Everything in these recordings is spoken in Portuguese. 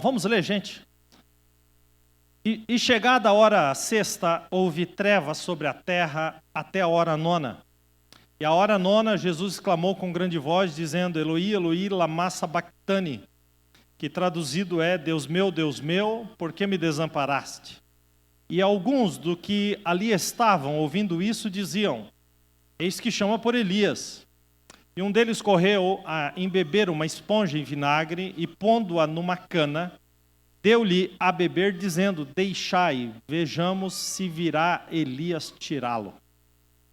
Vamos ler, gente. E chegada a hora sexta, houve trevas sobre a terra até a hora nona. E a hora nona, Jesus exclamou com grande voz, dizendo, Eloi, Eloi, lama sabachthani, que traduzido é, Deus meu, por que me desamparaste? E alguns do que ali estavam, ouvindo isso, diziam, eis que chama por Elias. E um deles correu a embeber uma esponja em vinagre e, pondo-a numa cana, deu-lhe a beber, dizendo, deixai, vejamos se virá Elias tirá-lo.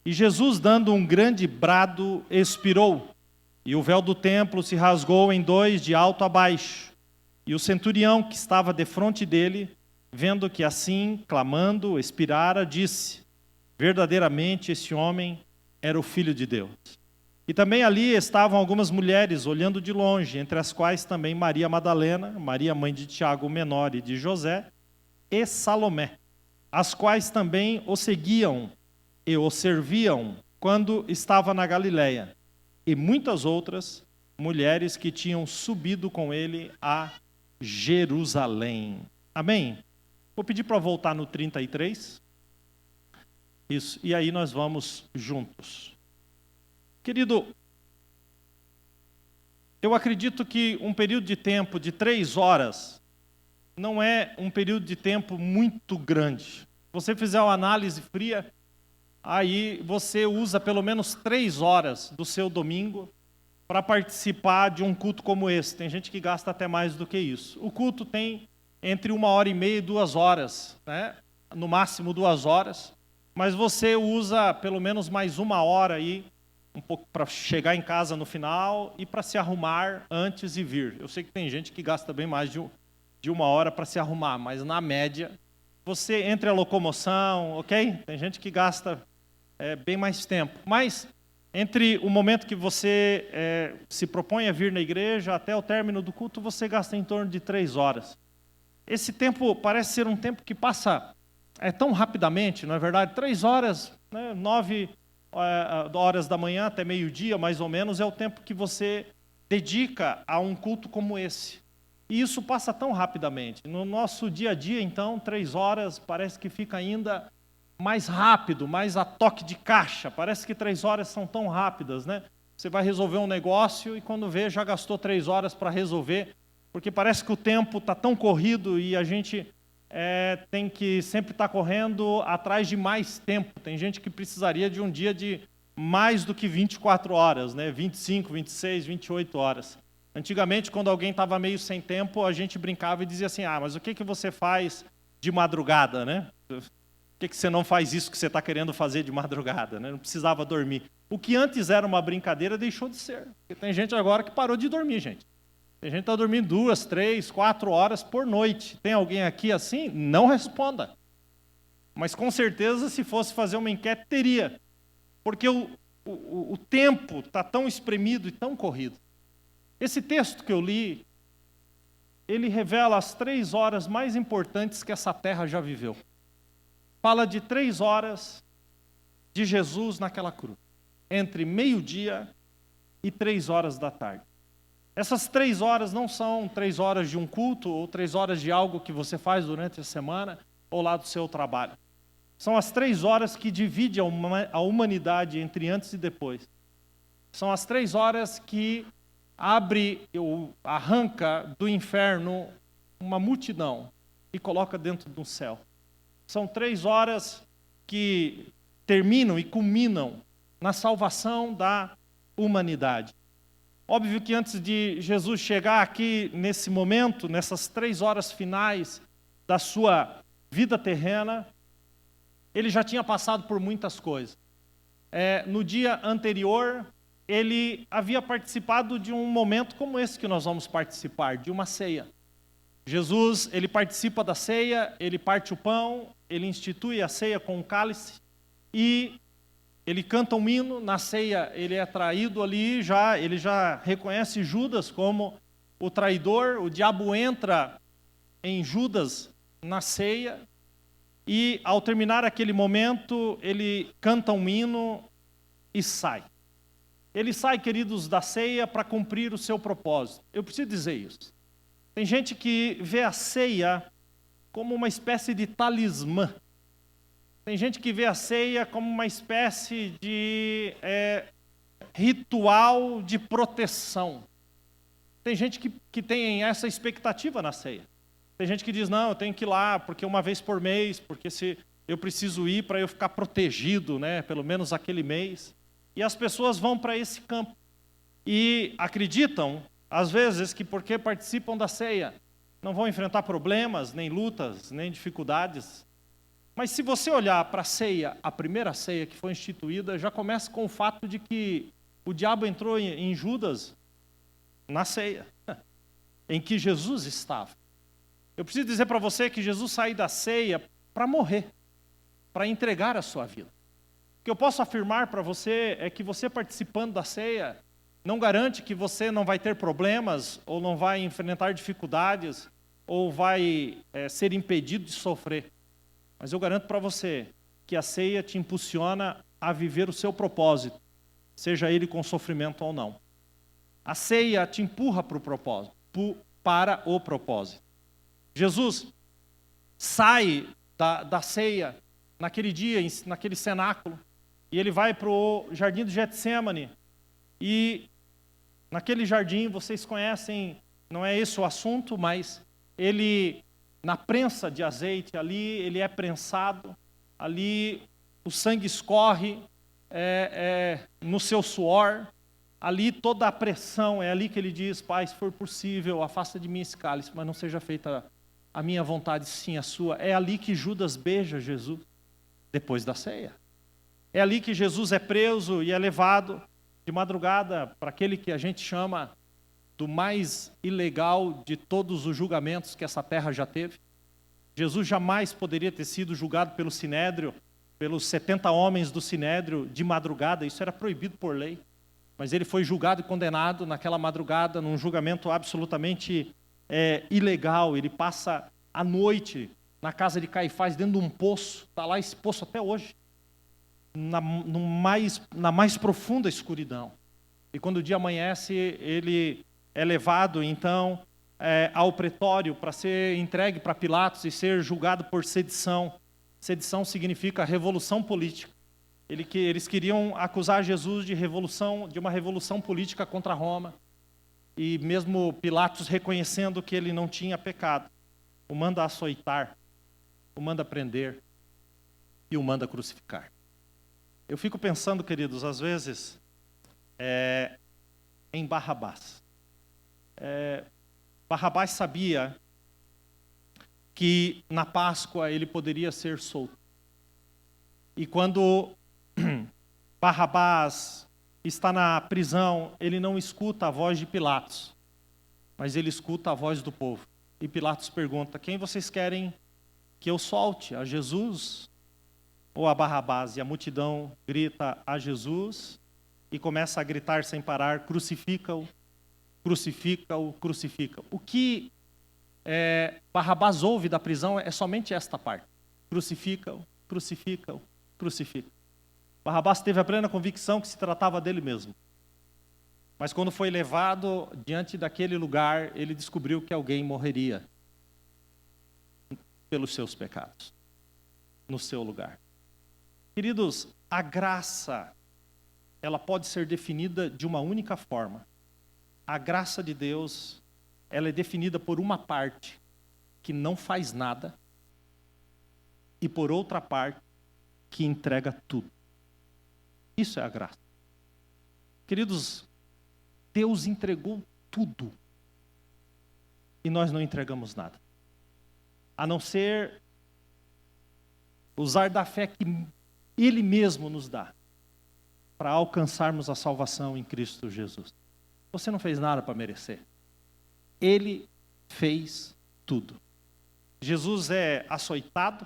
E Jesus, dando um grande brado, expirou, e o véu do templo se rasgou em dois, de alto a baixo. E o centurião que estava defronte dele, vendo que assim, clamando, expirara, disse, verdadeiramente esse homem era o Filho de Deus. E também ali estavam algumas mulheres olhando de longe, entre as quais também Maria Madalena, Maria mãe de Tiago o menor e de José, e Salomé, as quais também o seguiam e o serviam quando estava na Galileia, e muitas outras mulheres que tinham subido com ele a Jerusalém. Amém? Vou pedir para voltar no 33. Isso, e aí nós vamos juntos. Querido, eu acredito que um período de tempo de 3 horas não é um período de tempo muito grande. Se você fizer uma análise fria, aí você usa pelo menos 3 horas do seu domingo para participar de um culto como esse. Tem gente que gasta até mais do que isso. O culto tem entre 1h30 e 2 horas, né? No máximo 2 horas, mas você usa pelo menos mais 1 hora aí, um pouco para chegar em casa no final e para se arrumar antes e vir. Eu sei que tem gente que gasta bem mais de 1 hora para se arrumar, mas na média, você entre a locomoção, ok? Tem gente que gasta bem mais tempo. Mas entre o momento que você se propõe a vir na igreja até o término do culto, você gasta em torno de 3 horas. Esse tempo parece ser um tempo que passa tão rapidamente, não é verdade? 3 horas, né, 9 horas da manhã até meio-dia, mais ou menos, é o tempo que você dedica a um culto como esse. E isso passa tão rapidamente. No nosso dia a dia, então, 3 horas parece que fica ainda mais rápido, mais a toque de caixa. Parece que 3 horas são tão rápidas, né? Você vai resolver um negócio e quando vê, já gastou 3 horas para resolver, porque parece que o tempo está tão corrido e a gente tem que sempre estar correndo atrás de mais tempo. Tem gente que precisaria de um dia de mais do que 24 horas, né? 25, 26, 28 horas. Antigamente, quando alguém estava meio sem tempo, a gente brincava e dizia assim, mas o que você faz de madrugada, né? Por que você não faz isso que você está querendo fazer de madrugada, né? Não precisava dormir. O que antes era uma brincadeira deixou de ser. Porque tem gente agora que parou de dormir, gente. Tem gente que está dormindo 2, 3, 4 horas por noite. Tem alguém aqui assim? Não responda. Mas com certeza, se fosse fazer uma enquete, teria. Porque o tempo está tão espremido e tão corrido. Esse texto que eu li, ele revela as 3 horas mais importantes que essa terra já viveu. Fala de 3 horas de Jesus naquela cruz. Entre meio-dia e 3 horas da tarde. Essas 3 horas não são 3 horas de um culto ou 3 horas de algo que você faz durante a semana ou lá do seu trabalho. São as 3 horas que dividem a humanidade entre antes e depois. São as 3 horas que arranca do inferno uma multidão e coloca dentro do céu. São 3 horas que terminam e culminam na salvação da humanidade. Óbvio que antes de Jesus chegar aqui nesse momento, nessas 3 horas finais da sua vida terrena, ele já tinha passado por muitas coisas. No dia anterior, ele havia participado de um momento como esse que nós vamos participar, de uma ceia. Jesus, ele participa da ceia, ele parte o pão, ele institui a ceia com um cálice e ele canta um hino. Na ceia ele é traído ali, ele já reconhece Judas como o traidor. O diabo entra em Judas na ceia e ao terminar aquele momento ele canta um hino e sai. Ele sai, queridos, da ceia para cumprir o seu propósito. Eu preciso dizer isso. Tem gente que vê a ceia como uma espécie de talismã. Tem gente que vê a ceia como uma espécie de ritual de proteção. Tem gente que tem essa expectativa na ceia. Tem gente que diz, não, eu tenho que ir lá, porque uma vez por mês, porque se eu preciso ir para eu ficar protegido, né, pelo menos aquele mês. E as pessoas vão para esse campo. E acreditam, às vezes, que porque participam da ceia, não vão enfrentar problemas, nem lutas, nem dificuldades. Mas se você olhar para a ceia, a primeira ceia que foi instituída, já começa com o fato de que o diabo entrou em Judas na ceia, em que Jesus estava. Eu preciso dizer para você que Jesus saiu da ceia para morrer, para entregar a sua vida. O que eu posso afirmar para você é que você participando da ceia não garante que você não vai ter problemas, ou não vai enfrentar dificuldades, ou vai ser impedido de sofrer. Mas eu garanto para você que a ceia te impulsiona a viver o seu propósito, seja ele com sofrimento ou não. A ceia te empurra para o propósito, para o propósito. Jesus sai da ceia naquele dia, naquele cenáculo, e ele vai para o jardim do Getsêmani. E naquele jardim, vocês conhecem, não é esse o assunto, mas ele, na prensa de azeite, ali ele é prensado, ali o sangue escorre no seu suor, ali toda a pressão, é ali que ele diz, Pai, se for possível, afasta de mim esse cálice, mas não seja feita a minha vontade, sim a sua. É ali que Judas beija Jesus, depois da ceia. É ali que Jesus é preso e é levado de madrugada para aquele que a gente chama do mais ilegal de todos os julgamentos que essa terra já teve. Jesus jamais poderia ter sido julgado pelo Sinédrio, pelos 70 homens do Sinédrio de madrugada, isso era proibido por lei. Mas ele foi julgado e condenado naquela madrugada, num julgamento absolutamente ilegal. Ele passa a noite na casa de Caifás, dentro de um poço, está lá esse poço até hoje, na mais profunda escuridão. E quando o dia amanhece, ele é levado, então, ao pretório para ser entregue para Pilatos e ser julgado por sedição. Sedição significa revolução política. Eles queriam acusar Jesus de uma revolução política contra Roma. E mesmo Pilatos, reconhecendo que ele não tinha pecado, o manda açoitar, o manda prender e o manda crucificar. Eu fico pensando, queridos, às vezes, em Barrabás. Barrabás sabia que na Páscoa ele poderia ser solto. E quando Barrabás está na prisão, ele não escuta a voz de Pilatos, mas ele escuta a voz do povo. E Pilatos pergunta, quem vocês querem que eu solte? A Jesus ou a Barrabás? E a multidão grita a Jesus e começa a gritar sem parar, crucifica-o, crucifica-o, crucifica-o. O que Barrabás ouve da prisão é somente esta parte. Crucifica-o, crucifica-o, crucifica. Barrabás teve a plena convicção que se tratava dele mesmo. Mas quando foi levado diante daquele lugar, ele descobriu que alguém morreria pelos seus pecados, no seu lugar. Queridos, a graça, ela pode ser definida de uma única forma. A graça de Deus, ela é definida por uma parte que não faz nada e por outra parte que entrega tudo. Isso é a graça. Queridos, Deus entregou tudo e nós não entregamos nada. A não ser usar da fé que Ele mesmo nos dá para alcançarmos a salvação em Cristo Jesus. Você não fez nada para merecer. Ele fez tudo. Jesus é açoitado.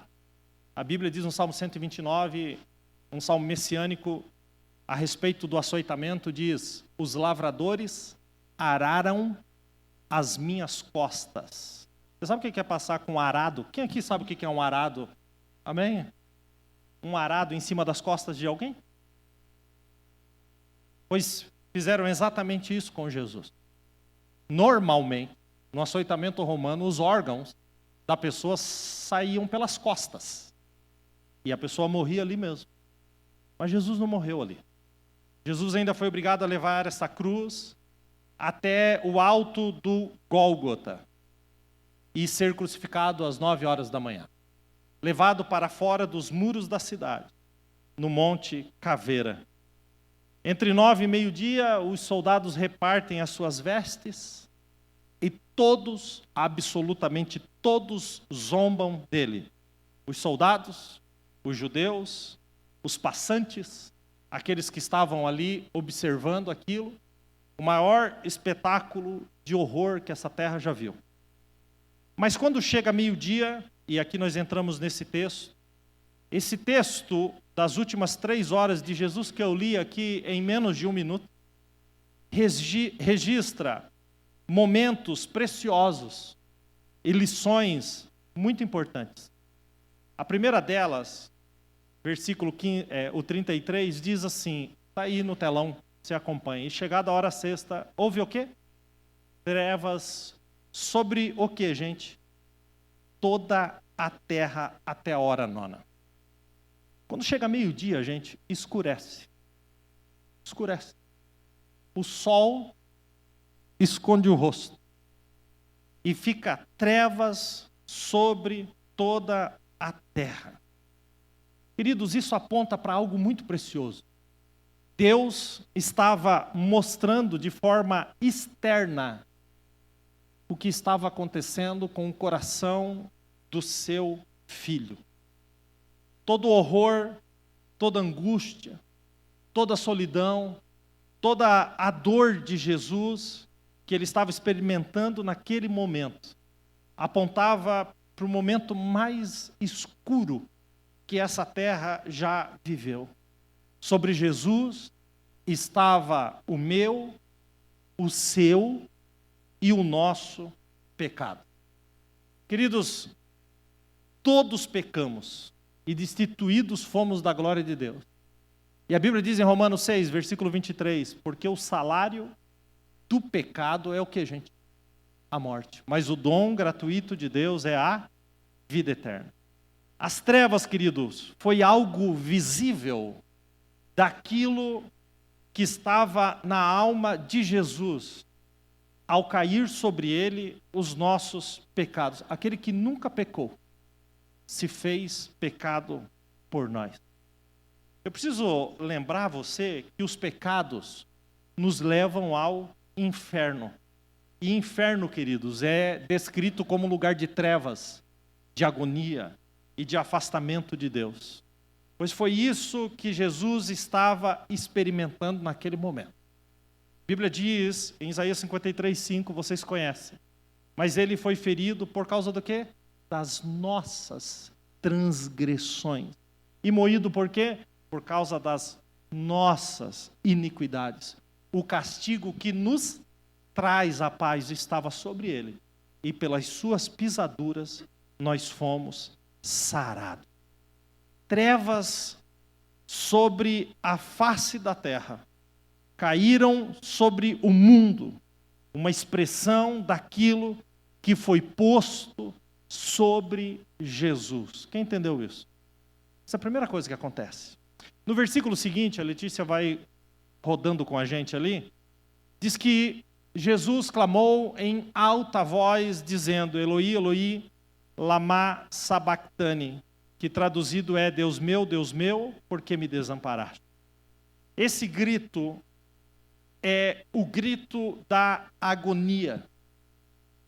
A Bíblia diz no Salmo 129, um salmo messiânico, a respeito do açoitamento, diz, os lavradores araram as minhas costas. Você sabe o que é passar com um arado? Quem aqui sabe o que é um arado? Amém? Um arado em cima das costas de alguém? Pois fizeram exatamente isso com Jesus. Normalmente, No açoitamento romano, os órgãos da pessoa saíam pelas costas. E a pessoa morria ali mesmo. Mas Jesus não morreu ali. Jesus ainda foi obrigado a levar essa cruz até o alto do Gólgota e ser crucificado às 9 horas da manhã. Levado para fora dos muros da cidade, no Monte Caveira. Entre 9 e meio-dia, os soldados repartem as suas vestes e todos, absolutamente todos, zombam dele. Os soldados, os judeus, os passantes, aqueles que estavam ali observando aquilo, o maior espetáculo de horror que essa terra já viu. Mas quando chega meio-dia, e aqui nós entramos nesse texto, esse texto das últimas 3 horas de Jesus que eu li aqui em menos de 1 minuto, registra momentos preciosos e lições muito importantes. A primeira delas, versículo 33, diz assim, está aí no telão, você acompanha. E chegada a hora sexta, houve o quê? Trevas sobre o quê, gente? Toda a terra até a hora 9. Quando chega meio-dia, gente, escurece. Escurece. O sol esconde o rosto. E fica trevas sobre toda a terra. Queridos, isso aponta para algo muito precioso. Deus estava mostrando de forma externa o que estava acontecendo com o coração do seu filho. Todo horror, toda angústia, toda solidão, toda a dor de Jesus que ele estava experimentando naquele momento, apontava para o momento mais escuro que essa terra já viveu. Sobre Jesus estava o meu, o seu e o nosso pecado. Queridos, todos pecamos e destituídos fomos da glória de Deus. E a Bíblia diz em Romanos 6, versículo 23, porque o salário do pecado é o que, gente? A morte. Mas o dom gratuito de Deus é a vida eterna. As trevas, queridos, foi algo visível daquilo que estava na alma de Jesus, ao cair sobre ele os nossos pecados. Aquele que nunca pecou, se fez pecado por nós. Eu preciso lembrar você que os pecados nos levam ao inferno. E inferno, queridos, é descrito como um lugar de trevas, de agonia e de afastamento de Deus. Pois foi isso que Jesus estava experimentando naquele momento. A Bíblia diz, em Isaías 53:5, vocês conhecem. Mas ele foi ferido por causa do quê? Das nossas transgressões. E moído por quê? Por causa das nossas iniquidades. O castigo que nos traz a paz estava sobre ele. E pelas suas pisaduras nós fomos sarados. Trevas sobre a face da terra caíram sobre o mundo, uma expressão daquilo que foi posto sobre Jesus. Quem entendeu isso? Essa é a primeira coisa que acontece. No versículo seguinte, a Letícia vai rodando com a gente ali, diz que Jesus clamou em alta voz, dizendo, Eloi, Eloi, lama sabachthani, que traduzido é, Deus meu, por que me desamparaste? Esse grito é o grito da agonia.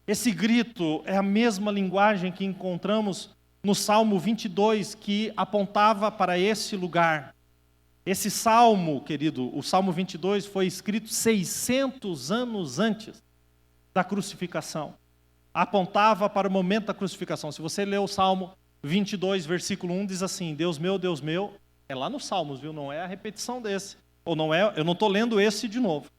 Esse grito é a mesma linguagem que encontramos no Salmo 22, que apontava para esse lugar. Esse salmo, querido, o Salmo 22 foi escrito 600 anos antes da crucificação. Apontava para o momento da crucificação. Se você ler o Salmo 22, versículo 1, diz assim, Deus meu, é lá nos Salmos, viu? Não é a repetição desse. Ou não é, eu não estou lendo esse de novo.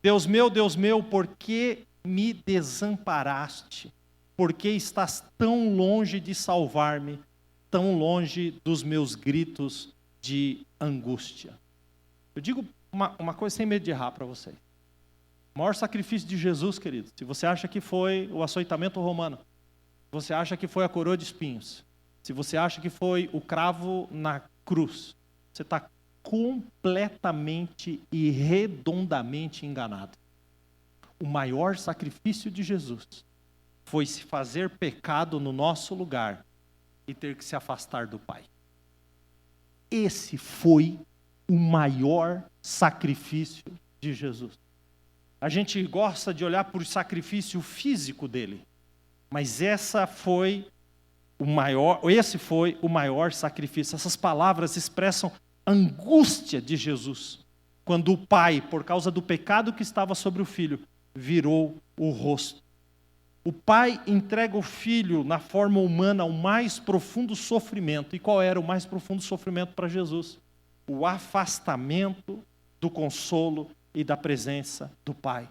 Deus meu, por que me desamparaste? Por que estás tão longe de salvar-me, tão longe dos meus gritos de angústia? Eu digo uma coisa sem medo de errar para vocês. O maior sacrifício de Jesus, querido, se você acha que foi o açoitamento romano, se você acha que foi a coroa de espinhos, se você acha que foi o cravo na cruz, você está completamente e redondamente enganado. O maior sacrifício de Jesus foi se fazer pecado no nosso lugar e ter que se afastar do Pai. Esse foi o maior sacrifício de Jesus. A gente gosta de olhar para o sacrifício físico dele, mas esse foi o maior sacrifício. Essas palavras expressam a angústia de Jesus, quando o Pai, por causa do pecado que estava sobre o Filho, virou o rosto. O Pai entrega o Filho na forma humana ao mais profundo sofrimento. E qual era o mais profundo sofrimento para Jesus? O afastamento do consolo e da presença do Pai.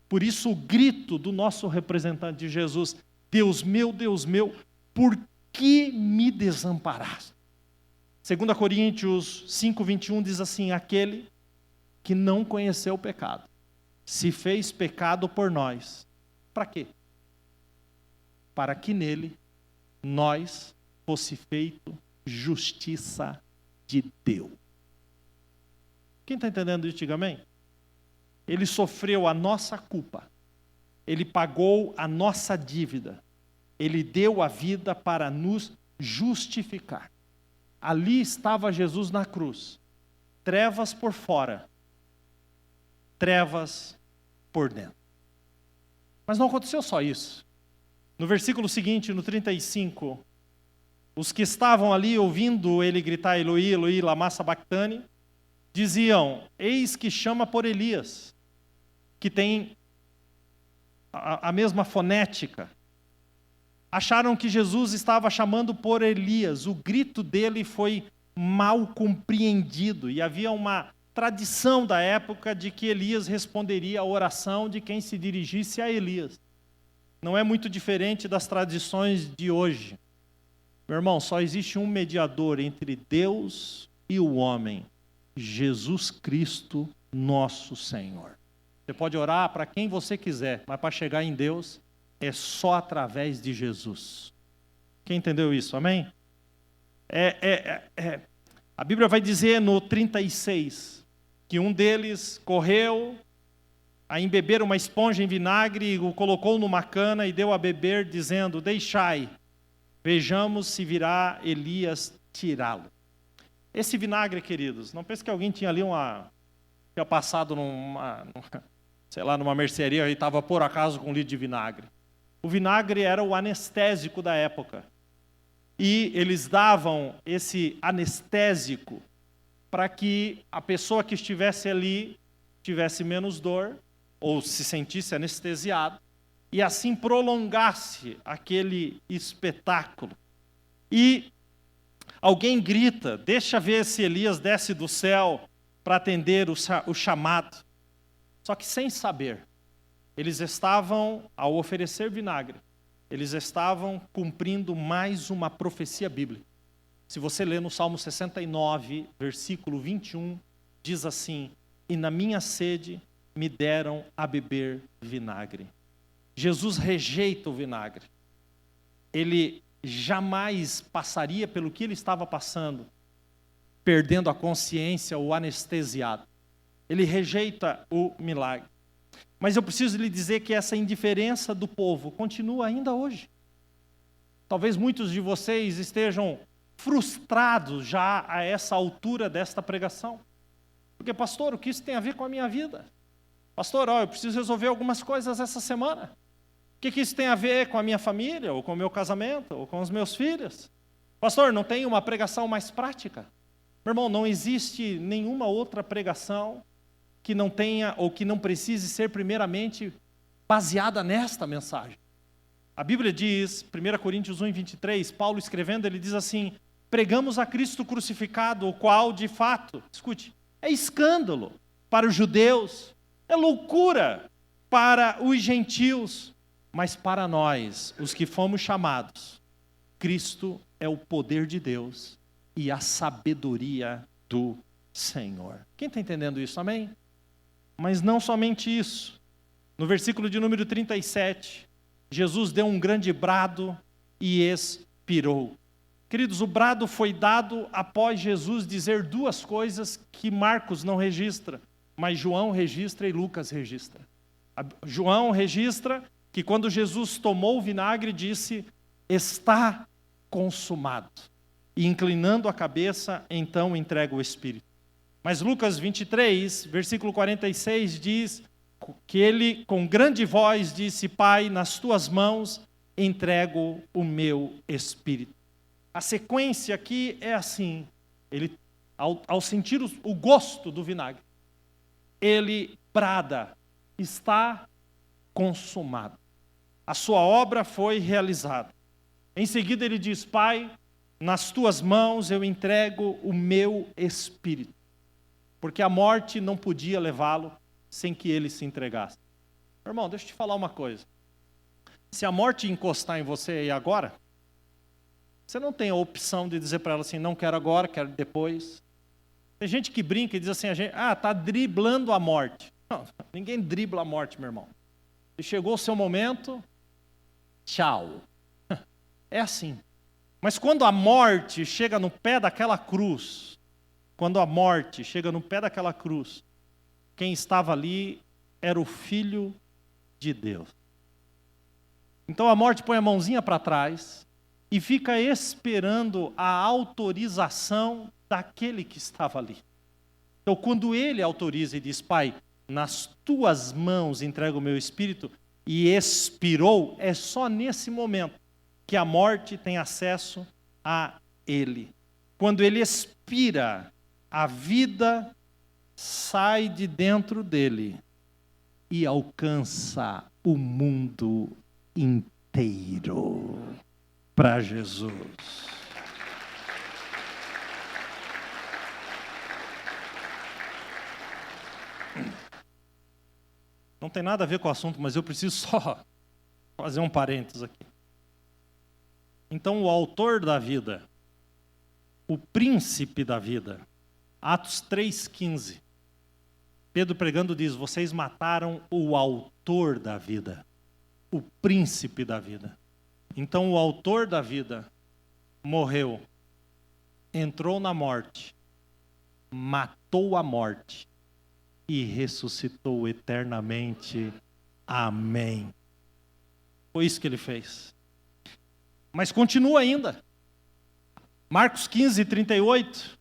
Por isso o grito do nosso representante de Jesus: Deus meu, por que me desamparaste? 2 Coríntios 5:21 diz assim: aquele que não conheceu o pecado, se fez pecado por nós. Para quê? Para que nele nós fosse feito justiça de Deus. Quem está entendendo isso, diga amém? Ele sofreu a nossa culpa. Ele pagou a nossa dívida. Ele deu a vida para nos justificar. Ali estava Jesus na cruz. Trevas por fora. Trevas por dentro. Mas não aconteceu só isso. No versículo seguinte, no 35, os que estavam ali ouvindo ele gritar Eloi, Eloi, lama sabachthani, diziam: eis que chama por Elias, que tem a mesma fonética. Acharam que Jesus estava chamando por Elias. O grito dele foi mal compreendido. E havia uma tradição da época de que Elias responderia à oração de quem se dirigisse a Elias. Não é muito diferente das tradições de hoje. Meu irmão, só existe um mediador entre Deus e o homem: Jesus Cristo, nosso Senhor. Você pode orar para quem você quiser, mas para chegar em Deus é só através de Jesus. Quem entendeu isso? Amém? A Bíblia vai dizer no 36 que um deles correu a embeber uma esponja em vinagre, o colocou numa cana e deu a beber, dizendo: deixai, vejamos se virá Elias tirá-lo. Esse vinagre, queridos, não pense que alguém tinha ali tinha passado numa mercearia e estava por acaso com um litro de vinagre. O vinagre era o anestésico da época. E eles davam esse anestésico para que a pessoa que estivesse ali tivesse menos dor ou se sentisse anestesiado e assim prolongasse aquele espetáculo. E alguém grita: deixa ver se Elias desce do céu para atender o chamado. Só que sem saber, eles estavam, ao oferecer vinagre, eles estavam cumprindo mais uma profecia bíblica. Se você ler no Salmo 69, versículo 21, diz assim: e na minha sede me deram a beber vinagre. Jesus rejeita o vinagre. Ele jamais passaria pelo que ele estava passando, perdendo a consciência ou anestesiado. Ele rejeita o milagre. Mas eu preciso lhe dizer que essa indiferença do povo continua ainda hoje. Talvez muitos de vocês estejam frustrados já a essa altura desta pregação. Porque, pastor, o que isso tem a ver com a minha vida? Pastor, eu preciso resolver algumas coisas essa semana. O que isso tem a ver com a minha família, ou com o meu casamento, ou com os meus filhos? Pastor, não tem uma pregação mais prática? Meu irmão, não existe nenhuma outra pregação que não tenha ou que não precise ser primeiramente baseada nesta mensagem. A Bíblia diz, 1 Coríntios 1:23, Paulo escrevendo, ele diz assim: pregamos a Cristo crucificado, o qual de fato, escute, é escândalo para os judeus, é loucura para os gentios, mas para nós, os que fomos chamados, Cristo é o poder de Deus e a sabedoria do Senhor. Quem está entendendo isso? Amém? Mas não somente isso. No versículo de número 37, Jesus deu um grande brado e expirou. Queridos, o brado foi dado após Jesus dizer duas coisas que Marcos não registra, mas João registra e Lucas registra. João registra que quando Jesus tomou o vinagre, disse, está consumado. E inclinando a cabeça, então entrega o Espírito. Mas Lucas 23, versículo 46, diz que ele, com grande voz, disse, Pai, nas tuas mãos entrego o meu Espírito. A sequência aqui é assim, ele, ao sentir o gosto do vinagre, ele brada, está consumado. A sua obra foi realizada. Em seguida ele diz, Pai, nas tuas mãos eu entrego o meu Espírito. Porque a morte não podia levá-lo sem que ele se entregasse. Meu irmão, deixa eu te falar uma coisa. Se a morte encostar em você aí agora, você não tem a opção de dizer para ela assim, não quero agora, quero depois. Tem gente que brinca e diz assim, está driblando a morte. Não, ninguém dribla a morte, meu irmão. E chegou o seu momento, tchau. É assim. Mas quando a morte chega no pé daquela cruz, quem estava ali era o Filho de Deus. Então a morte põe a mãozinha para trás e fica esperando a autorização daquele que estava ali. Então quando ele autoriza e diz, Pai, nas tuas mãos entrego o meu Espírito, e expirou, é só nesse momento que a morte tem acesso a ele. Quando ele expira, a vida sai de dentro dele e alcança o mundo inteiro para Jesus. Não tem nada a ver com o assunto, mas eu preciso só fazer um parênteses aqui. Então, o autor da vida, o príncipe da vida, Atos 3,15, Pedro pregando diz, vocês mataram o autor da vida, o príncipe da vida. Então, o autor da vida morreu, entrou na morte, matou a morte e ressuscitou eternamente. Amém. Foi isso que ele fez. Mas continua ainda. Marcos 15, 38.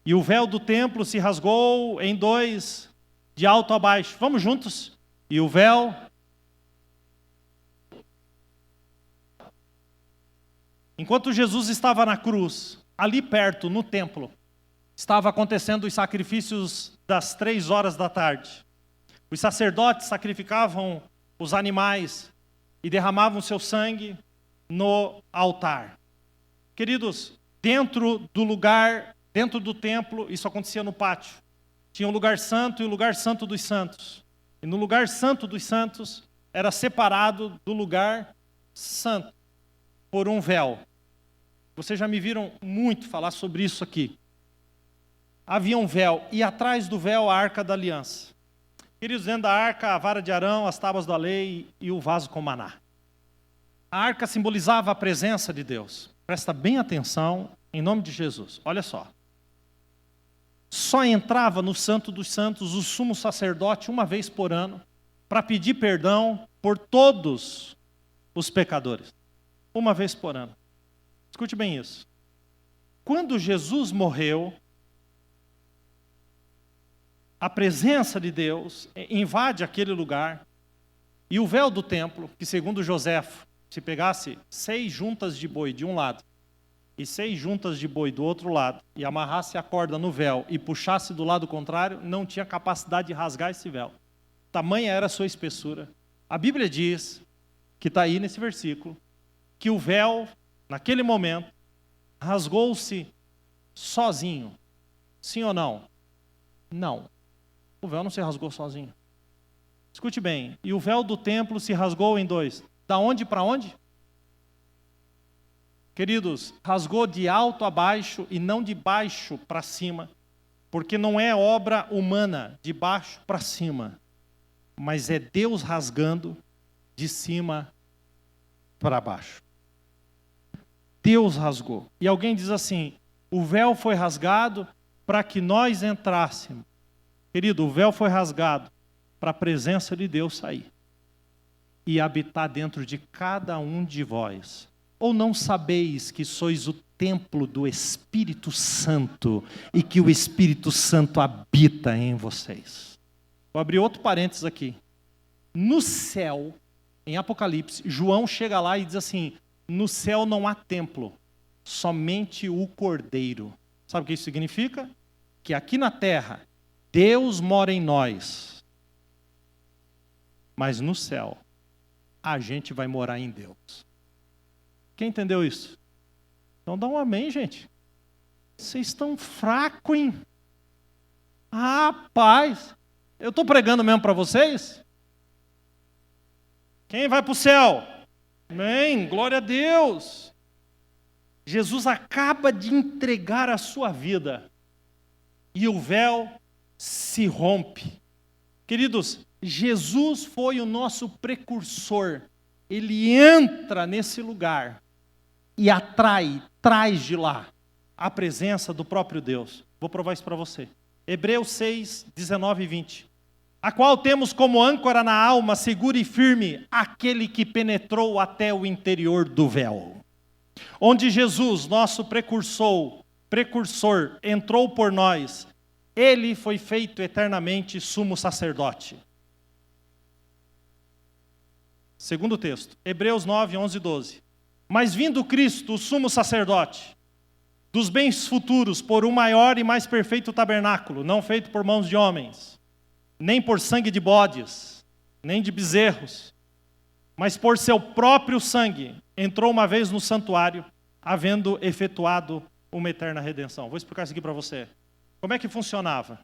E o véu do templo se rasgou em dois, de alto a baixo. Vamos juntos? E o véu... Enquanto Jesus estava na cruz, ali perto, no templo, estava acontecendo os sacrifícios das 3 horas da tarde. Os sacerdotes sacrificavam os animais e derramavam seu sangue no altar. Queridos, dentro do templo, isso acontecia no pátio. Tinha um lugar santo e o lugar santo dos santos. E no lugar santo dos santos era separado do lugar santo por um véu. Vocês já me viram muito falar sobre isso aqui. Havia um véu e atrás do véu a arca da aliança. Queridos, dentro da arca a vara de Arão, as tábuas da lei e o vaso com maná. A arca simbolizava a presença de Deus. Presta bem atenção, em nome de Jesus. Olha só. Só entrava no Santo dos Santos o sumo sacerdote uma vez por ano para pedir perdão por todos os pecadores. Uma vez por ano. Escute bem isso. Quando Jesus morreu, a presença de Deus invade aquele lugar e o véu do templo, que segundo Joséfo, se pegasse 6 juntas de boi de um lado e 6 juntas de boi do outro lado e amarrasse a corda no véu e puxasse do lado contrário, não tinha capacidade de rasgar esse véu. Tamanha era a sua espessura. A Bíblia diz, que está aí nesse versículo, que o véu, naquele momento, rasgou-se sozinho. Sim ou não? Não. O véu não se rasgou sozinho. Escute bem. E o véu do templo se rasgou em 2. Da onde para onde? Queridos, rasgou de alto a baixo e não de baixo para cima, porque não é obra humana, de baixo para cima. mas é Deus rasgando de cima para baixo. Deus rasgou. E alguém diz assim, o véu foi rasgado para que nós entrássemos. Querido, o véu foi rasgado para a presença de Deus sair e habitar dentro de cada um de vós. Ou não sabeis que sois o templo do Espírito Santo e que o Espírito Santo habita em vocês? Vou abrir outro parênteses aqui. No céu, em Apocalipse, João chega lá e diz assim, no céu não há templo, somente o Cordeiro. Sabe o que isso significa? Que aqui na terra, Deus mora em nós, mas no céu, a gente vai morar em Deus. Quem entendeu isso? Então dá um amém, gente. Vocês estão fracos, hein? Rapaz, eu estou pregando mesmo para vocês? Quem vai para o céu? Amém, glória a Deus. Jesus acaba de entregar a sua vida e o véu se rompe. Queridos, Jesus foi o nosso precursor. Ele entra nesse lugar e traz de lá a presença do próprio Deus. Vou provar isso para você. Hebreus 6, 19 e 20. A qual temos como âncora na alma, segura e firme, aquele que penetrou até o interior do véu. Onde Jesus, nosso precursor, entrou por nós, ele foi feito eternamente sumo sacerdote. Segundo texto, Hebreus 9, 11 e 12. Mas vindo Cristo, o sumo sacerdote, dos bens futuros, por um maior e mais perfeito tabernáculo, não feito por mãos de homens, nem por sangue de bodes, nem de bezerros, mas por seu próprio sangue, entrou uma vez no santuário, havendo efetuado uma eterna redenção. Vou explicar isso aqui para você. Como é que funcionava?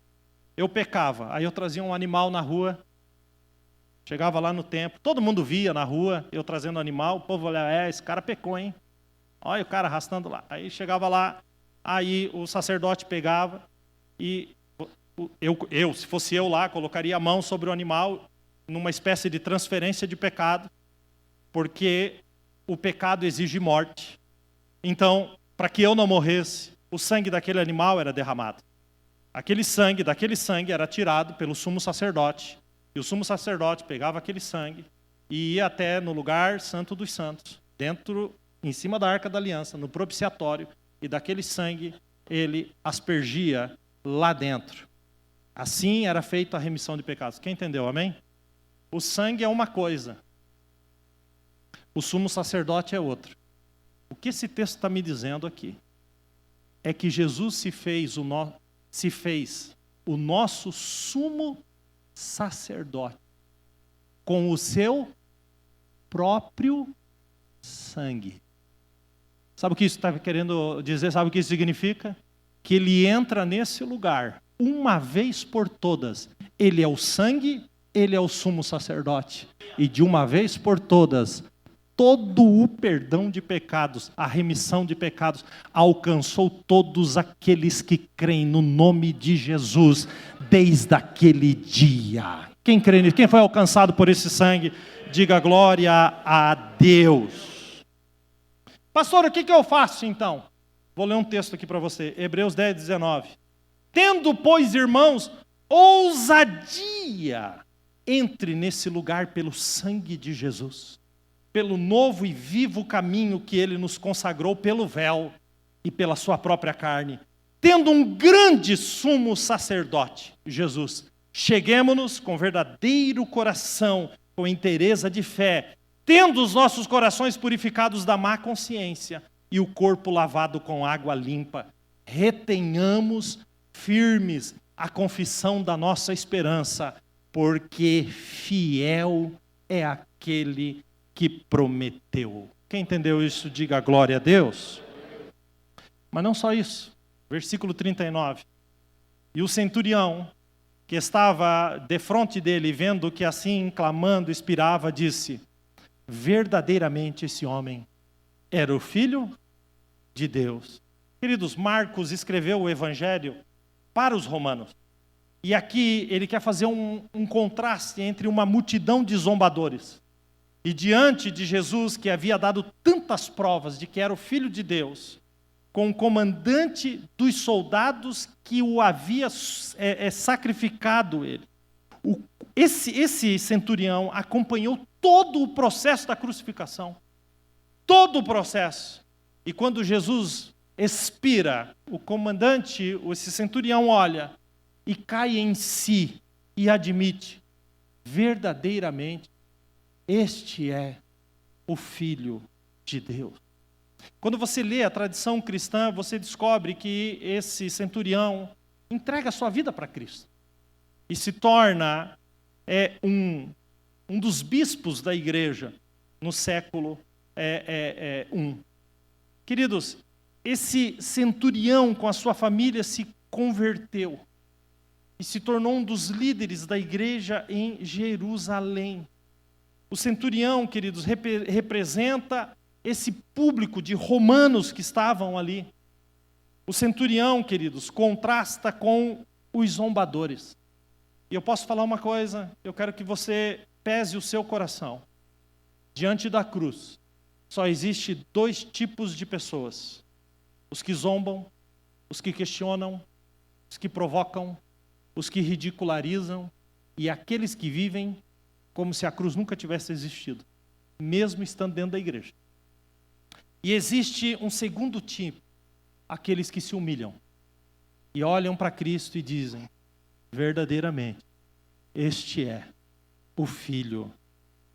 Eu pecava, aí eu trazia um animal na rua, chegava lá no templo, todo mundo via na rua, eu trazendo animal, o povo olhava, esse cara pecou, hein? Olha o cara arrastando lá. Aí chegava lá, aí o sacerdote pegava e se fosse eu lá, colocaria a mão sobre o animal numa espécie de transferência de pecado, porque o pecado exige morte. Então, para que eu não morresse, o sangue daquele animal era derramado. Daquele sangue era tirado pelo sumo sacerdote, e o sumo sacerdote pegava aquele sangue e ia até no lugar santo dos santos, em cima da arca da aliança, no propiciatório, e daquele sangue ele aspergia lá dentro. Assim era feita a remissão de pecados. Quem entendeu, amém? O sangue é uma coisa, o sumo sacerdote é outra. O que esse texto está me dizendo aqui é que Jesus se fez o nosso sumo sacerdote com o seu próprio sangue. Sabe o que isso está querendo dizer? Sabe o que isso significa? Que ele entra nesse lugar uma vez por todas. Ele é o sangue, ele é o sumo sacerdote. E de uma vez por todas, todo o perdão de pecados, a remissão de pecados, alcançou todos aqueles que creem no nome de Jesus, desde aquele dia. Quem crê nisso? Quem foi alcançado por esse sangue, diga glória a Deus. Pastor, o que eu faço então? Vou ler um texto aqui para você, Hebreus 10, 19. Tendo, pois, irmãos, ousadia, entre nesse lugar pelo sangue de Jesus, pelo novo e vivo caminho que ele nos consagrou pelo véu e pela sua própria carne. Tendo um grande sumo sacerdote, Jesus, cheguemo-nos com verdadeiro coração, com inteireza de fé, tendo os nossos corações purificados da má consciência e o corpo lavado com água limpa, retenhamos firmes a confissão da nossa esperança, porque fiel é aquele que prometeu. Quem entendeu isso, diga glória a Deus. Mas não só isso. Versículo 39. E o centurião, que estava defronte dele, vendo que assim clamando, expirava, disse: verdadeiramente esse homem era o Filho de Deus. Queridos, Marcos escreveu o Evangelho para os romanos. E aqui ele quer fazer um contraste entre uma multidão de zombadores. E diante de Jesus, que havia dado tantas provas de que era o Filho de Deus, com o comandante dos soldados que o havia sacrificado ele. Esse centurião acompanhou todo o processo da crucificação. Todo o processo. E quando Jesus expira, o comandante, esse centurião olha e cai em si e admite, verdadeiramente, este é o Filho de Deus. Quando você lê a tradição cristã, você descobre que esse centurião entrega a sua vida para Cristo. E se torna um dos bispos da igreja no século I. Queridos, esse centurião com a sua família se converteu e se tornou um dos líderes da igreja em Jerusalém. O centurião, queridos, representa esse público de romanos que estavam ali. O centurião, queridos, contrasta com os zombadores. E eu posso falar uma coisa, eu quero que você pese o seu coração. Diante da cruz, só existe 2 tipos de pessoas: os que zombam, os que questionam, os que provocam, os que ridicularizam e aqueles que vivem como se a cruz nunca tivesse existido, mesmo estando dentro da igreja. E existe um segundo tipo, aqueles que se humilham e olham para Cristo e dizem, verdadeiramente, este é o Filho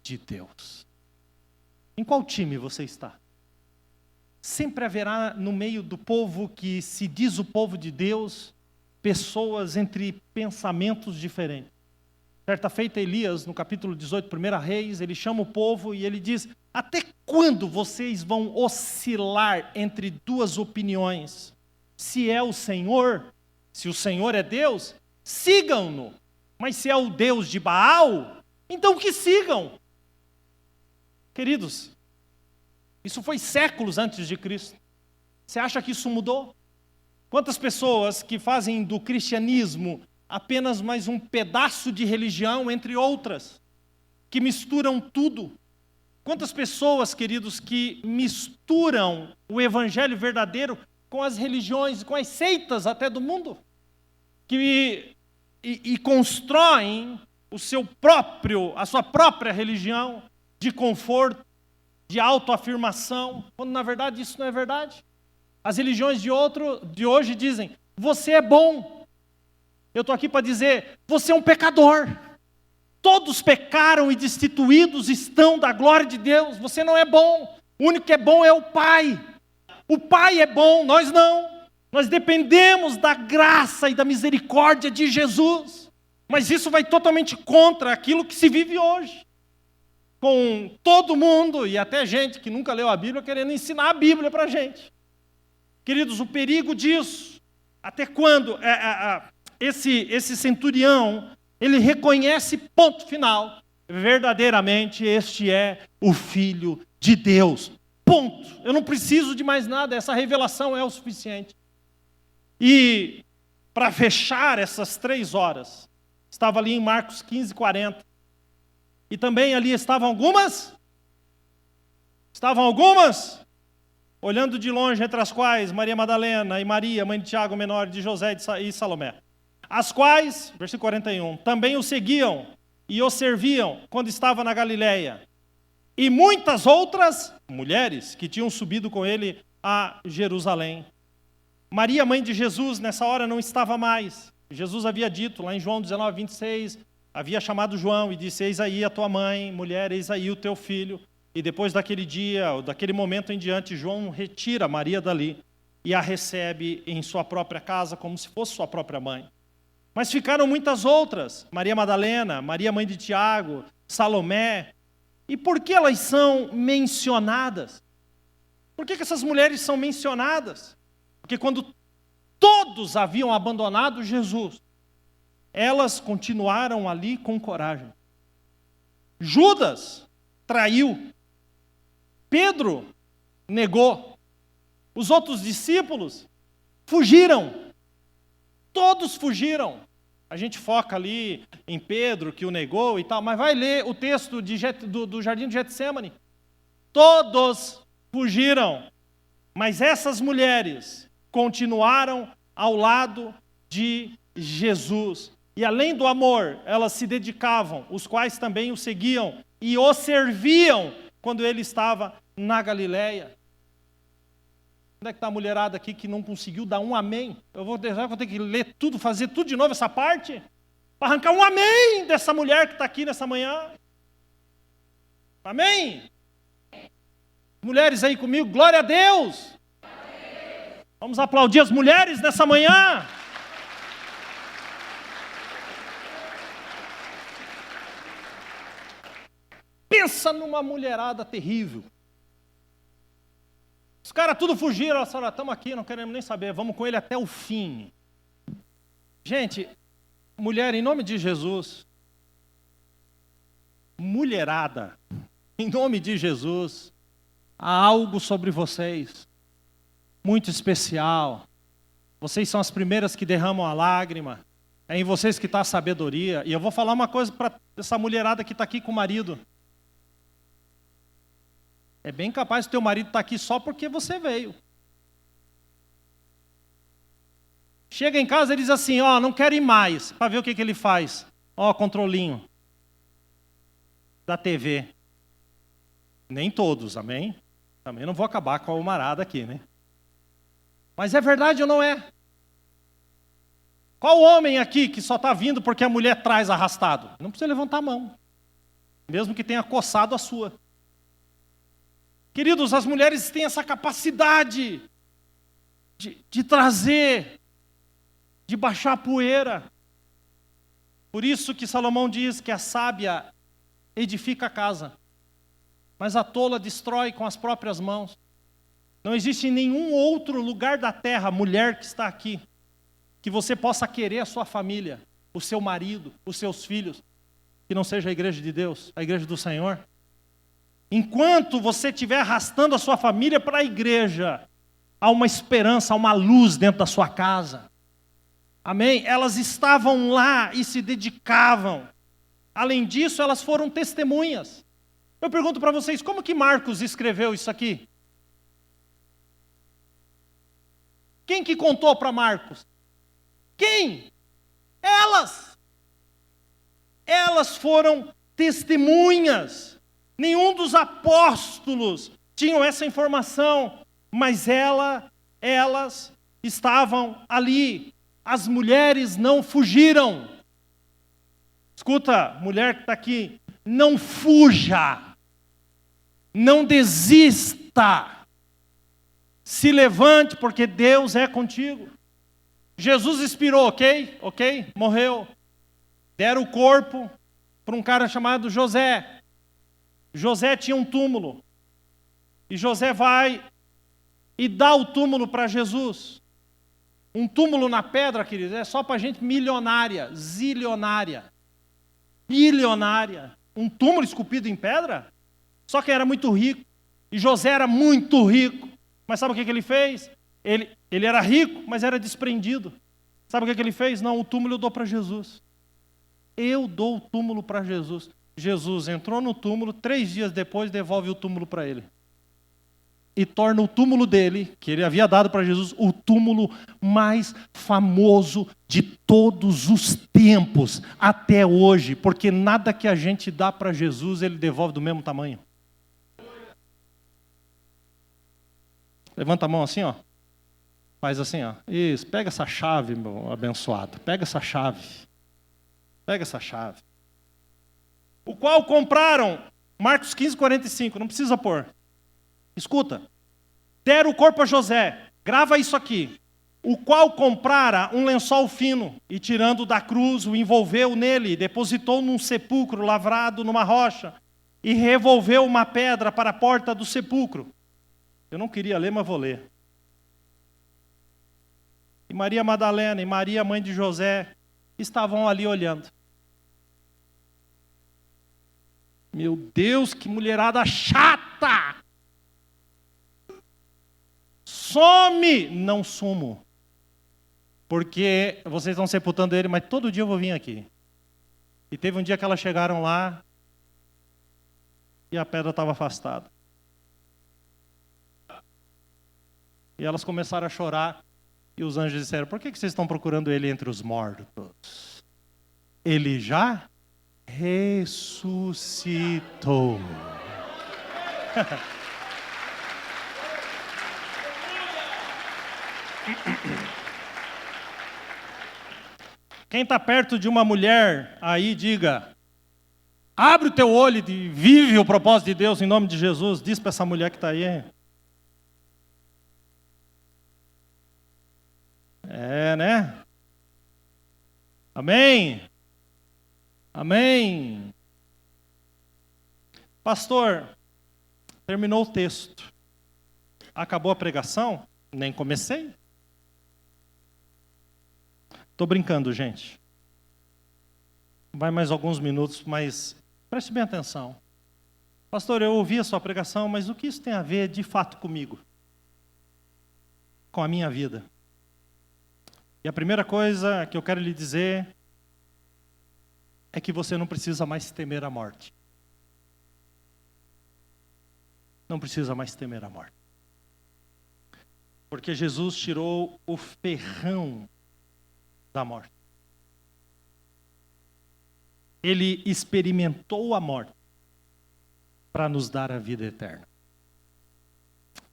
de Deus. Em qual time você está? Sempre haverá no meio do povo que se diz o povo de Deus, pessoas entre pensamentos diferentes. Certa feita, Elias, no capítulo 18, 1 Reis, ele chama o povo e ele diz, até quando vocês vão oscilar entre 2 opiniões? Se é o Senhor, se o Senhor é Deus, sigam-no. Mas se é o Deus de Baal, então que sigam. Queridos, isso foi séculos antes de Cristo. Você acha que isso mudou? Quantas pessoas que fazem do cristianismo apenas mais um pedaço de religião, entre outras, que misturam tudo? Quantas pessoas, queridos, que misturam o evangelho verdadeiro com as religiões, com as seitas até do mundo, que constroem a sua própria religião de conforto, de autoafirmação, quando na verdade isso não é verdade. As religiões de hoje dizem, você é bom. Eu estou aqui para dizer, você é um pecador. Todos pecaram e destituídos estão da glória de Deus. Você não é bom. O único que é bom é o Pai. O Pai é bom, nós não. Nós dependemos da graça e da misericórdia de Jesus. Mas isso vai totalmente contra aquilo que se vive hoje. Com todo mundo, e até gente que nunca leu a Bíblia, querendo ensinar a Bíblia para a gente. Queridos, o perigo disso, até quando esse centurião, ele reconhece, ponto final, verdadeiramente este é o Filho de Deus. Ponto. Eu não preciso de mais nada, essa revelação é o suficiente. E para fechar essas 3 horas, estava ali em Marcos 15, 40. E também ali estavam algumas, olhando de longe, entre as quais Maria Madalena e Maria, mãe de Tiago, menor de José e Salomé. As quais, versículo 41, também o seguiam e o serviam quando estava na Galileia. E muitas outras mulheres que tinham subido com ele a Jerusalém. Maria, mãe de Jesus, nessa hora não estava mais. Jesus havia dito, lá em João 19, 26, havia chamado João e disse, eis aí a tua mãe, mulher, eis aí o teu filho. E depois daquele dia, ou daquele momento em diante, João retira Maria dali e a recebe em sua própria casa, como se fosse sua própria mãe. Mas ficaram muitas outras, Maria Madalena, Maria mãe de Tiago, Salomé. E por que elas são mencionadas? Por que essas mulheres são mencionadas? Porque quando todos haviam abandonado Jesus, elas continuaram ali com coragem. Judas traiu. Pedro negou. Os outros discípulos fugiram. Todos fugiram. A gente foca ali em Pedro, que o negou e tal, mas vai ler o texto do Jardim de Getsemane. Todos fugiram, mas essas mulheres continuaram ao lado de Jesus. E além do amor, elas se dedicavam, os quais também o seguiam e o serviam quando ele estava na Galileia. Onde é que está a mulherada aqui que não conseguiu dar um amém? Eu vou ter que ler tudo, fazer tudo de novo essa parte, para arrancar um amém dessa mulher que está aqui nessa manhã. Amém? Mulheres aí comigo, glória a Deus! Vamos aplaudir as mulheres nessa manhã. Pensa numa mulherada terrível. Os caras tudo fugiram, elas falaram, estamos aqui, não queremos nem saber, vamos com ele até o fim. Gente, mulher, em nome de Jesus, mulherada, em nome de Jesus, há algo sobre vocês, muito especial. Vocês são as primeiras que derramam a lágrima, é em vocês que está a sabedoria. E eu vou falar uma coisa para essa mulherada que está aqui com o marido. É bem capaz que teu marido está aqui só porque você veio. Chega em casa e diz assim, ó, não quero ir mais. Para ver o que ele faz. Ó, controlinho da TV. Nem todos, amém? Também não vou acabar com a humarada aqui, né? Mas é verdade ou não é? Qual homem aqui que só está vindo porque a mulher traz arrastado? Não precisa levantar a mão. Mesmo que tenha coçado a sua. Queridos, as mulheres têm essa capacidade de trazer, de baixar a poeira. Por isso que Salomão diz que a sábia edifica a casa, mas a tola destrói com as próprias mãos. Não existe em nenhum outro lugar da terra, mulher que está aqui, que você possa querer a sua família, o seu marido, os seus filhos, que não seja a igreja de Deus, a igreja do Senhor. Enquanto você estiver arrastando a sua família para a igreja, há uma esperança, há uma luz dentro da sua casa. Amém? Elas estavam lá e se dedicavam. Além disso, elas foram testemunhas. Eu pergunto para vocês, como que Marcos escreveu isso aqui? Quem que contou para Marcos? Quem? Elas. Elas foram testemunhas. Nenhum dos apóstolos tinham essa informação, mas elas estavam ali. As mulheres não fugiram. Escuta, mulher que está aqui, não fuja, não desista, se levante porque Deus é contigo. Jesus expirou, ok? Morreu. Deram o corpo para um cara chamado José. José tinha um túmulo, e José vai e dá o túmulo para Jesus. Um túmulo na pedra, queridos, é só para gente milionária, zilionária, bilionária. Um túmulo esculpido em pedra? Só quem era muito rico, e José era muito rico. Mas sabe o que ele fez? Ele era rico, mas era desprendido. Sabe o que ele fez? Não, o túmulo eu dou para Jesus. Eu dou o túmulo para Jesus. Jesus entrou no túmulo, 3 dias depois devolve o túmulo para ele. E torna o túmulo dele, que ele havia dado para Jesus, o túmulo mais famoso de todos os tempos, até hoje. Porque nada que a gente dá para Jesus, ele devolve do mesmo tamanho. Levanta a mão assim, ó. Faz assim, ó. Isso, pega essa chave, meu abençoado. Pega essa chave. Pega essa chave. O qual compraram, Marcos 15:45, não precisa pôr. Escuta. Deram o corpo a José, grava isso aqui. O qual comprara um lençol fino, e tirando da cruz, o envolveu nele, depositou num sepulcro lavrado numa rocha, e revolveu uma pedra para a porta do sepulcro. Eu não queria ler, mas vou ler. E Maria Madalena e Maria, mãe de José, estavam ali olhando. Meu Deus, que mulherada chata! Some! Não sumo. porque vocês estão sepultando ele, mas todo dia eu vou vir aqui. E teve um dia que elas chegaram lá e a pedra estava afastada. E elas começaram a chorar e os anjos disseram: por que vocês estão procurando ele entre os mortos? Ele já ressuscitou. Quem está perto de uma mulher, aí diga: abre o teu olho e vive o propósito de Deus em nome de Jesus. Diz para essa mulher que está aí. Né? Amém? Amém. Pastor, terminou o texto. Acabou a pregação? Nem comecei. Estou brincando, gente. Vai mais alguns minutos, mas preste bem atenção. Pastor, eu ouvi a sua pregação, mas o que isso tem a ver de fato comigo? Com a minha vida? E a primeira coisa que eu quero lhe dizer é que você não precisa mais temer a morte. Não precisa mais temer a morte. Porque Jesus tirou o ferrão da morte. Ele experimentou a morte para nos dar a vida eterna.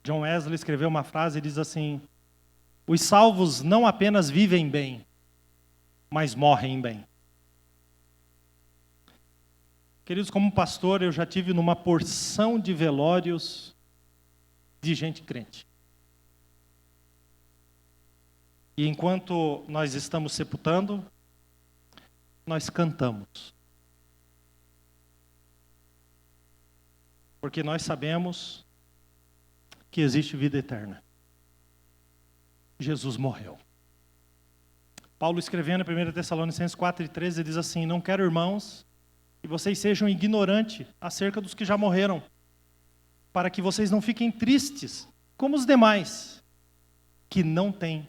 John Wesley escreveu uma frase e diz assim: os salvos não apenas vivem bem, mas morrem bem. Queridos, como pastor, eu já tive numa porção de velórios de gente crente. E enquanto nós estamos sepultando, nós cantamos. Porque nós sabemos que existe vida eterna. Jesus morreu. Paulo, escrevendo em 1 Tessalonicenses 4:13, diz assim: não quero, irmãos, que vocês sejam ignorantes acerca dos que já morreram, para que vocês não fiquem tristes, como os demais, que não têm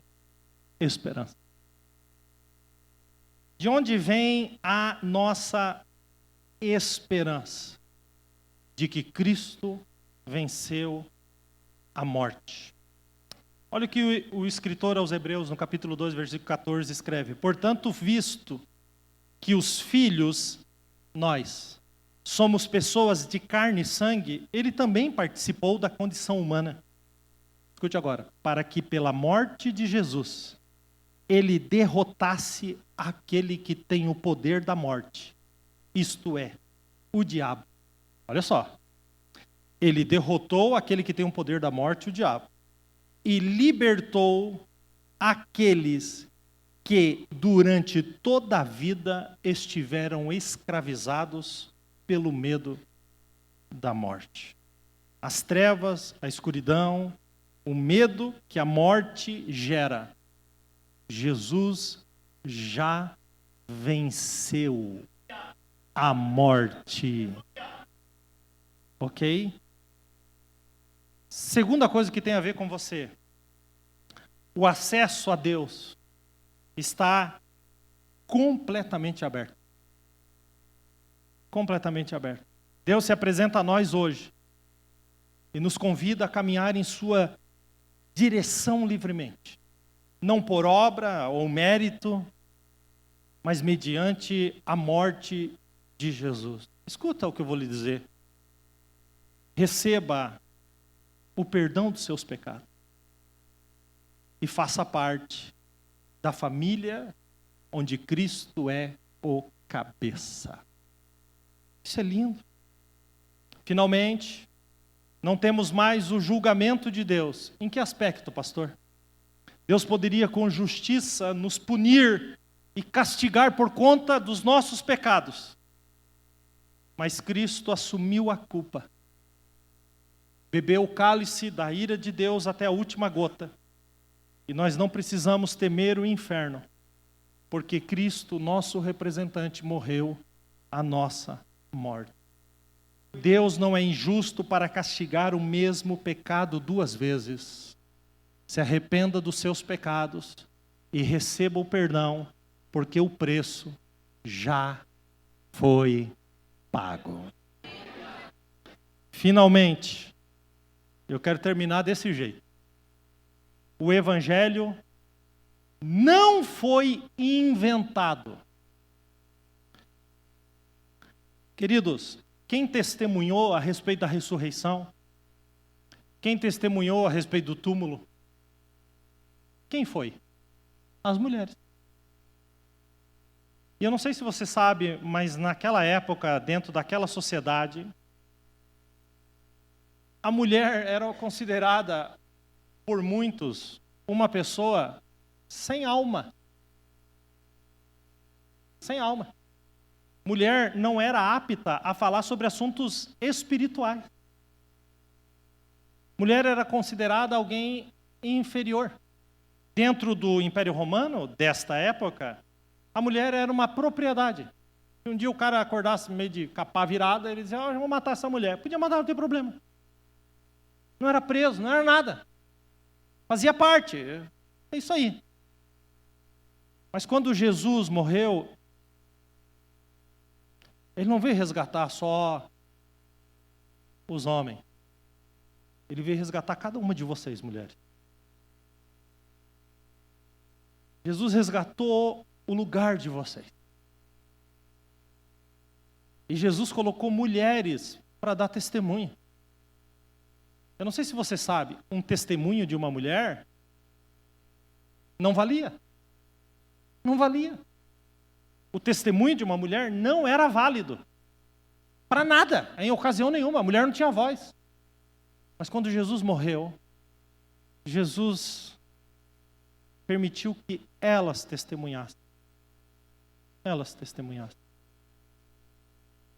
esperança. De onde vem a nossa esperança? De que Cristo venceu a morte. Olha o que o escritor aos Hebreus, no capítulo 2, versículo 14, escreve: portanto, visto que os filhos, nós, somos pessoas de carne e sangue, ele também participou da condição humana. Escute agora: para que pela morte de Jesus, ele derrotasse aquele que tem o poder da morte, isto é, o diabo. Olha só, ele derrotou aquele que tem o poder da morte, o diabo, e libertou aqueles que durante toda a vida estiveram escravizados pelo medo da morte. As trevas, a escuridão, o medo que a morte gera, Jesus já venceu a morte. Ok? Segunda coisa que tem a ver com você: o acesso a Deus está completamente aberto. Completamente aberto. Deus se apresenta a nós hoje e nos convida a caminhar em sua direção livremente. Não por obra ou mérito, mas mediante a morte de Jesus. Escuta o que eu vou lhe dizer. Receba o perdão dos seus pecados e faça parte da família onde Cristo é o cabeça. Isso é lindo. Finalmente, não temos mais o julgamento de Deus. Em que aspecto, pastor? Deus poderia com justiça nos punir e castigar por conta dos nossos pecados. Mas Cristo assumiu a culpa. Bebeu o cálice da ira de Deus até a última gota. E nós não precisamos temer o inferno, porque Cristo, nosso representante, morreu a nossa morte. Deus não é injusto para castigar o mesmo pecado duas vezes. Se arrependa dos seus pecados e receba o perdão, porque o preço já foi pago. Finalmente, eu quero terminar desse jeito. O Evangelho não foi inventado. Queridos, quem testemunhou a respeito da ressurreição? Quem testemunhou a respeito do túmulo? Quem foi? As mulheres. E eu não sei se você sabe, mas naquela época, dentro daquela sociedade, a mulher era considerada, por muitos, uma pessoa sem alma. Sem alma. Mulher não era apta a falar sobre assuntos espirituais. Mulher era considerada alguém inferior. Dentro do Império Romano, desta época, a mulher era uma propriedade. Se um dia o cara acordasse meio de capa virada, ele dizia, eu vou matar essa mulher. Podia matar, não tem problema. Não era preso, não era nada. Fazia parte. É isso aí. Mas quando Jesus morreu, Ele não veio resgatar só os homens. Ele veio resgatar cada uma de vocês, mulheres. Jesus resgatou o lugar de vocês. E Jesus colocou mulheres para dar testemunho. Eu não sei se você sabe, um testemunho de uma mulher não valia. Não valia. O testemunho de uma mulher não era válido. Para nada, em ocasião nenhuma. A mulher não tinha voz. Mas quando Jesus morreu, Jesus permitiu que elas testemunhassem. Elas testemunhassem.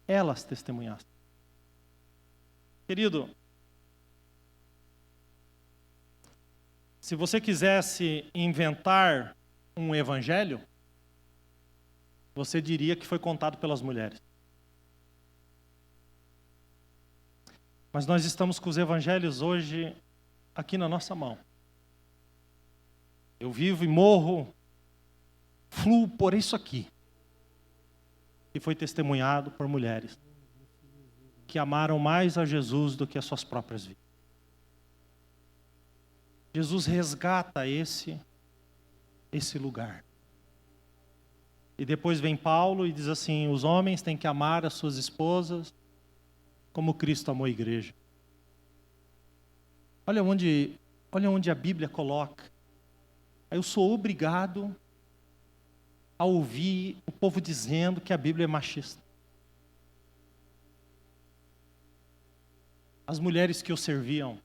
Elas testemunhassem. Querido, se você quisesse inventar um evangelho, você diria que foi contado pelas mulheres. Mas nós estamos com os evangelhos hoje aqui na nossa mão. Eu vivo e morro, fluo por isso aqui. Que foi testemunhado por mulheres que amaram mais a Jesus do que as suas próprias vidas. Jesus resgata esse lugar. E depois vem Paulo e diz assim, os homens têm que amar as suas esposas como Cristo amou a igreja. Olha onde a Bíblia coloca. Eu sou obrigado a ouvir o povo dizendo que a Bíblia é machista. As mulheres que o serviam,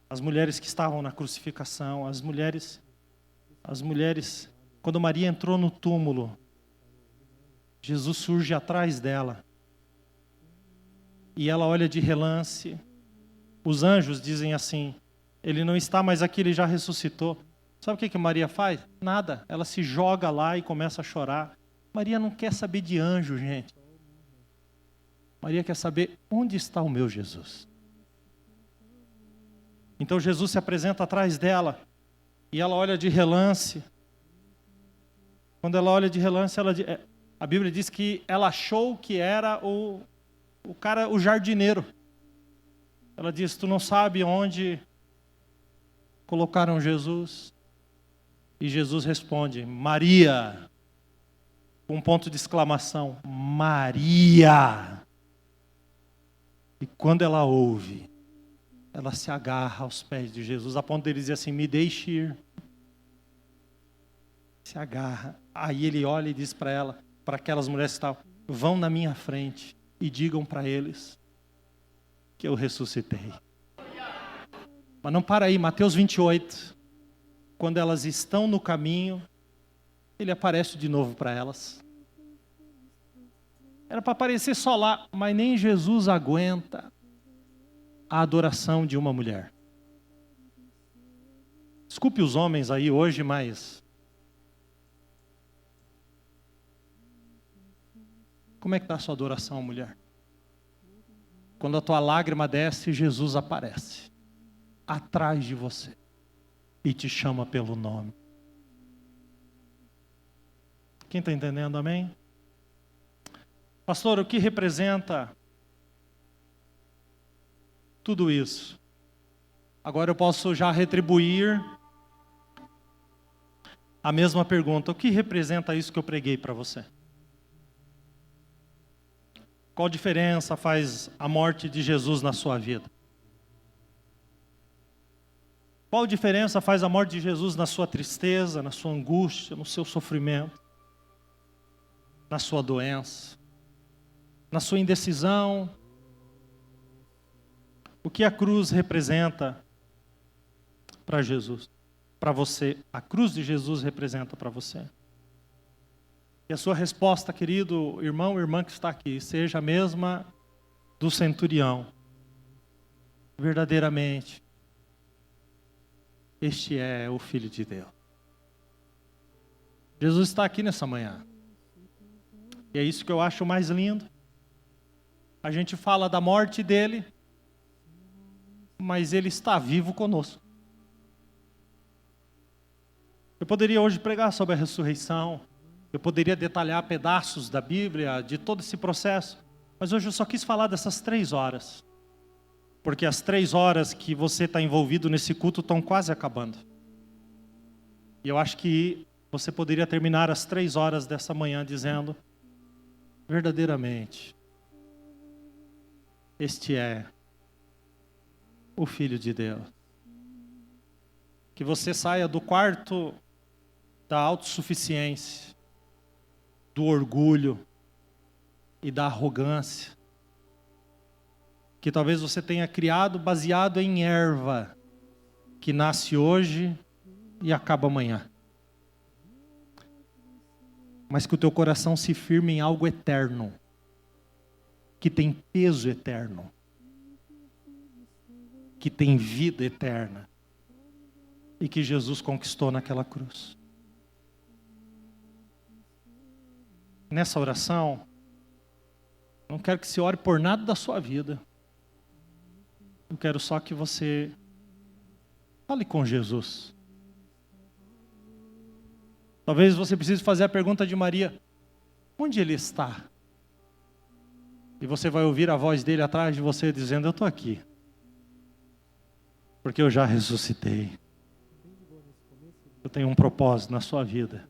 as mulheres que estavam na crucificação, as mulheres, quando Maria entrou no túmulo, Jesus surge atrás dela. E ela olha de relance. Os anjos dizem assim, ele não está mais aqui, ele já ressuscitou. Sabe o que Maria faz? Nada. Ela se joga lá e começa a chorar. Maria não quer saber de anjo, gente. Maria quer saber onde está o meu Jesus. Então Jesus se apresenta atrás dela e ela olha de relance. Quando ela olha de relance, a Bíblia diz que ela achou que era o jardineiro. Ela diz, tu não sabe onde colocaram Jesus? E Jesus responde, Maria, com um ponto de exclamação, Maria. E quando ela ouve, ela se agarra aos pés de Jesus, a ponto de ele dizer assim, me deixe ir. Se agarra. Aí ele olha e diz para ela, para aquelas mulheres que estavam, vão na minha frente e digam para eles que eu ressuscitei. Mas não para aí, Mateus 28, quando elas estão no caminho, ele aparece de novo para elas. Era para aparecer só lá, mas nem Jesus aguenta a adoração de uma mulher. Desculpe os homens aí hoje, mas como é que está a sua adoração, mulher? Quando a tua lágrima desce, Jesus aparece atrás de você e te chama pelo nome. Quem está entendendo, amém? Pastor, o que representa tudo isso? Agora eu posso já retribuir a mesma pergunta. O que representa isso que eu preguei para você? Qual diferença faz a morte de Jesus na sua vida? Qual diferença faz a morte de Jesus na sua tristeza, na sua angústia, no seu sofrimento, na sua doença, na sua indecisão? O que a cruz representa para Jesus, para você? A cruz de Jesus representa para você. E a sua resposta, querido irmão, irmã que está aqui, seja a mesma do centurião. Verdadeiramente, este é o Filho de Deus. Jesus está aqui nessa manhã. E é isso que eu acho mais lindo. A gente fala da morte dele, mas ele está vivo conosco. Eu poderia hoje pregar sobre a ressurreição. Eu poderia detalhar pedaços da Bíblia, de todo esse processo. Mas hoje eu só quis falar dessas 3 horas. Porque as 3 horas que você está envolvido nesse culto estão quase acabando. E eu acho que você poderia terminar as 3 horas dessa manhã dizendo: verdadeiramente, este é o Filho de Deus. Que você saia do quarto da autossuficiência, do orgulho e da arrogância, que talvez você tenha criado baseado em erva, que nasce hoje e acaba amanhã. Mas que o teu coração se firme em algo eterno, que tem peso eterno, que tem vida eterna, e que Jesus conquistou naquela cruz. Nessa oração, não quero que você ore por nada da sua vida. Eu quero só que você fale com Jesus. Talvez você precise fazer a pergunta de Maria: onde ele está? E você vai ouvir a voz dele atrás de você dizendo: eu estou aqui, porque eu já ressuscitei. Eu tenho um propósito na sua vida.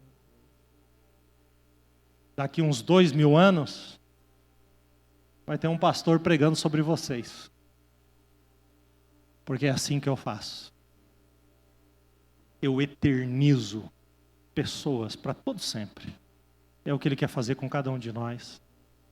Daqui uns 2000 anos, vai ter um pastor pregando sobre vocês. Porque é assim que eu faço. Eu eternizo pessoas para todo sempre. É o que ele quer fazer com cada um de nós.